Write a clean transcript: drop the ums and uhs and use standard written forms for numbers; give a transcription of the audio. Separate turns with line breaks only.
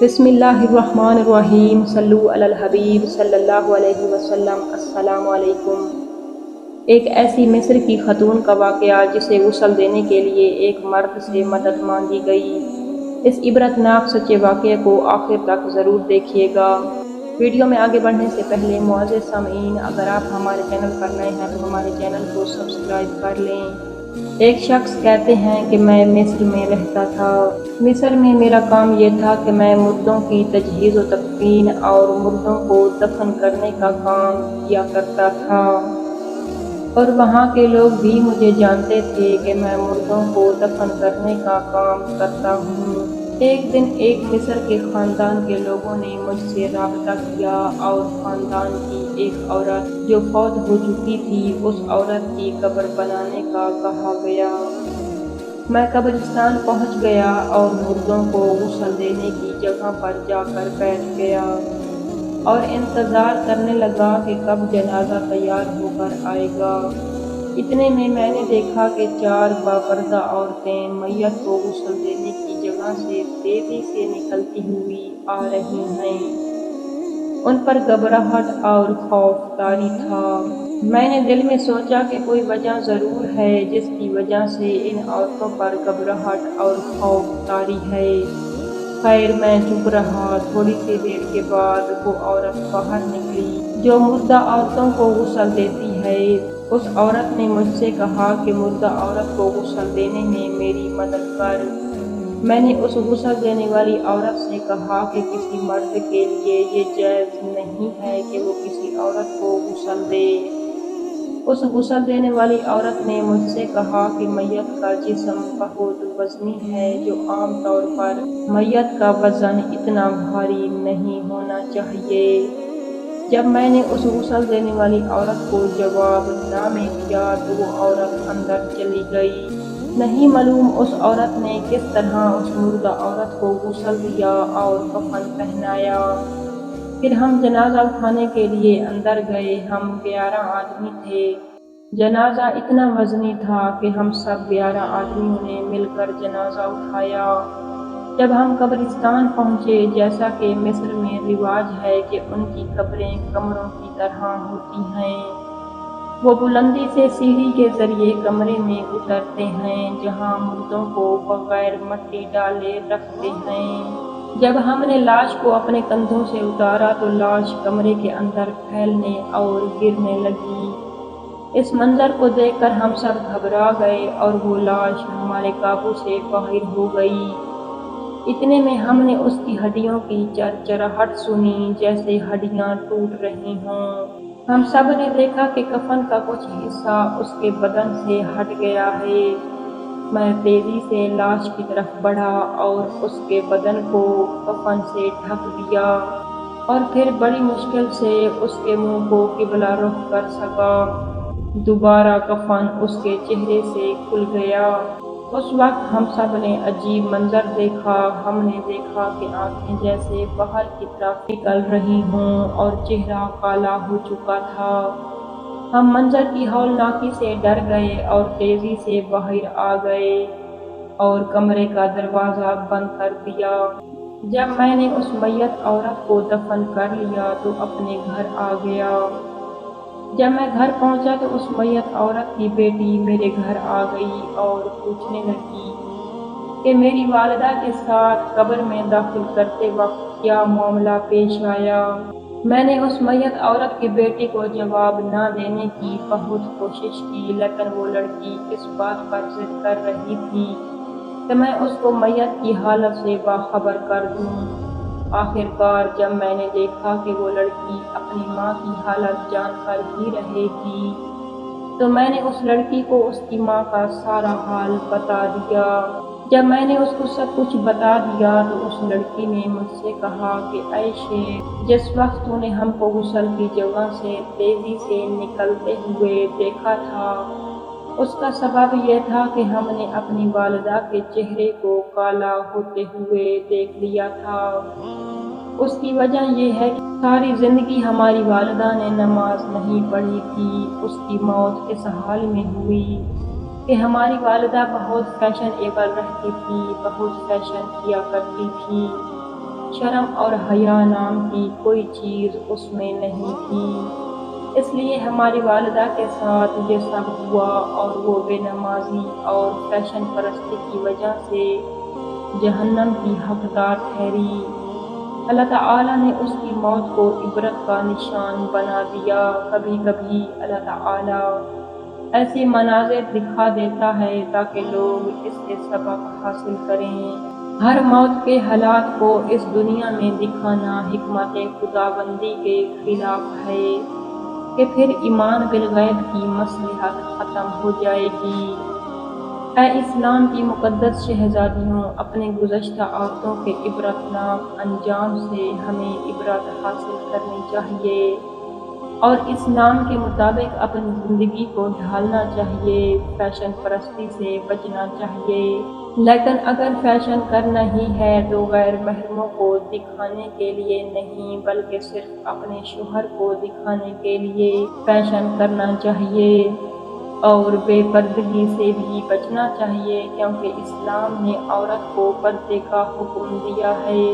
بسم اللہ الرحمن الرحیم، صلو علی الحبیب صلی اللہ علیہ وسلم۔ السلام علیکم۔ ایک ایسی مصر کی خاتون کا واقعہ جسے غسل دینے کے لیے ایک مرد سے مدد مانگی گئی۔ اس عبرتناک سچے واقعے کو آخر تک ضرور دیکھیے گا۔ ویڈیو میں آگے بڑھنے سے پہلے معزز سامعین، اگر آپ ہمارے چینل پر نئے ہیں تو ہمارے چینل کو سبسکرائب کر لیں۔ ایک شخص کہتے ہیں کہ میں مصر میں رہتا تھا۔ مصر میں میرا کام یہ تھا کہ میں مردوں کی تجہیز و تکفین اور مردوں کو دفن کرنے کا کام کیا کرتا تھا، اور وہاں کے لوگ بھی مجھے جانتے تھے کہ میں مردوں کو دفن کرنے کا کام کرتا ہوں۔ ایک دن ایک مصر کے خاندان کے لوگوں نے مجھ سے رابطہ کیا اور خاندان کی ایک عورت جو فوت ہو چکی تھی، اس عورت کی قبر بنانے کا کہا گیا۔ میں قبرستان پہنچ گیا اور مردوں کو غسل دینے کی جگہ پر جا کر بیٹھ گیا اور انتظار کرنے لگا کہ کب جنازہ تیار ہو کر آئے گا۔ اتنے میں نے دیکھا کہ 4 باپردہ عورتیں میت کو غسل دینے کی جگہ سے تیزی سے نکلتی ہوئی آ رہی ہیں۔ ان پر گھبراہٹ اور خوف طاری تھا۔ میں نے دل میں سوچا کہ کوئی وجہ ضرور ہے جس کی وجہ سے ان عورتوں پر گھبراہٹ اور خوف طاری ہے۔ خیر، میں چپ رہا۔ تھوڑی سی دیر کے بعد وہ عورت باہر نکلی جو مردہ عورتوں کو غسل دیتی ہے۔ اس عورت نے مجھ سے کہا کہ مردہ عورت کو غسل دینے میں میری مدد کر۔ میں نے اس غسل دینے والی عورت سے کہا کہ کسی مرد کے لیے یہ جائز نہیں ہے کہ وہ کسی عورت کو غسل دے۔ اس غسل دینے والی عورت نے مجھ سے کہا کہ میت کا جسم بہت وزنی ہے، جو عام طور پر میت کا وزن اتنا بھاری نہیں ہونا چاہیے۔ جب میں نے اس غسل دینے والی عورت کو جواب نامے دیا تو وہ عورت اندر چلی گئی۔ نہیں معلوم اس عورت نے کس طرح اس مردہ عورت کو غسل دیا اور کفن پہنایا۔ پھر ہم جنازہ اٹھانے کے لیے اندر گئے۔ ہم 11 آدمی تھے۔ جنازہ اتنا وزنی تھا کہ ہم سب 11 آدمیوں نے مل کر جنازہ اٹھایا۔ جب ہم قبرستان پہنچے، جیسا کہ مصر میں رواج ہے کہ ان کی قبریں کمروں کی طرح ہوتی ہیں، وہ بلندی سے سیڑھی کے ذریعے کمرے میں اترتے ہیں جہاں مردوں کو بغیر مٹی ڈالے رکھتے ہیں۔ جب ہم نے لاش کو اپنے کندھوں سے اتارا تو لاش کمرے کے اندر پھیلنے اور گرنے لگی۔ اس منظر کو دیکھ کر ہم سب گھبرا گئے اور وہ لاش ہمارے قابو سے باہر ہو گئی۔ اتنے میں ہم نے اس کی ہڈیوں کی چرچراہٹ سنی جیسے ہڈیاں ٹوٹ رہی ہوں۔ ہم سب نے دیکھا کہ کفن کا کچھ حصہ اس کے بدن سے ہٹ گیا ہے۔ میں تیزی سے لاش کی طرف بڑھا اور اس کے بدن کو کفن سے ڈھک دیا اور پھر بڑی مشکل سے اس کے منہ کو قبلہ رخ کر سکا۔ دوبارہ کفن اس کے چہرے سے کھل گیا۔ اس وقت ہم سب نے عجیب منظر دیکھا۔ ہم نے دیکھا کہ آنکھیں جیسے باہر کی طرف نکل رہی ہوں اور چہرہ کالا ہو چکا تھا۔ ہم منظر کی ہولناکی سے ڈر گئے اور تیزی سے باہر آ گئے اور کمرے کا دروازہ بند کر دیا۔ جب میں نے اس میت عورت کو دفن کر لیا تو اپنے گھر آ گیا۔ جب میں گھر پہنچا تو اس میت عورت کی بیٹی میرے گھر آ گئی اور پوچھنے لگی کہ میری والدہ کے ساتھ قبر میں داخل کرتے وقت کیا معاملہ پیش آیا۔ میں نے اس میت عورت کی بیٹی کو جواب نہ دینے کی بہت کوشش کی، لیکن وہ لڑکی اس بات پر ضد کر رہی تھی کہ میں اس کو میت کی حالت سے باخبر کر دوں۔ آخر کار جب میں نے دیکھا کہ وہ لڑکی اپنی ماں کی حالت جان کر ہی رہے گی تو میں نے اس لڑکی کو اس کی ماں کا سارا حال بتا دیا۔ جب میں نے اس کو سب کچھ بتا دیا تو اس لڑکی نے مجھ سے کہا کہ اے شیر، جس وقت تو نے ہم کو غسل کی جگہ سے تیزی سے نکلتے ہوئے دیکھا تھا، اس کا سبب یہ تھا کہ ہم نے اپنی والدہ کے چہرے کو کالا ہوتے ہوئے دیکھ لیا تھا۔ اس کی وجہ یہ ہے کہ ساری زندگی ہماری والدہ نے نماز نہیں پڑھی تھی۔ اس کی موت اس حال میں ہوئی کہ ہماری والدہ بہت فیشن ایبل رہتی تھی، بہت فیشن کیا کرتی تھی۔ شرم اور حیا نام کی کوئی چیز اس میں نہیں تھی۔ اس لیے ہماری والدہ کے ساتھ یہ سب ہوا اور وہ بے نمازی اور فیشن پرستی کی وجہ سے جہنم کی حقدار ٹھہری۔ اللہ تعالیٰ نے اس کی موت کو عبرت کا نشان بنا دیا۔ کبھی کبھی اللہ تعالیٰ ایسے مناظر دکھا دیتا ہے تاکہ لوگ اس سے سبق حاصل کریں۔ ہر موت کے حالات کو اس دنیا میں دکھانا حکمت خداوندی کے خلاف ہے کہ پھر ایمان بالغیب کی مصلحت ختم ہو جائے گی۔ اے اسلام کی مقدس شہزادیوں، اپنے گزشتہ عادتوں کے عبرتناک انجام سے ہمیں عبرت حاصل کرنی چاہیے اور اسلام کے مطابق اپنی زندگی کو ڈھالنا چاہیے۔ فیشن پرستی سے بچنا چاہیے، لیکن اگر فیشن کرنا ہی ہے تو غیر محرموں کو دکھانے کے لیے نہیں بلکہ صرف اپنے شوہر کو دکھانے کے لیے فیشن کرنا چاہیے، اور بے پردگی سے بھی بچنا چاہیے کیونکہ اسلام نے عورت کو پردے کا حکم دیا ہے۔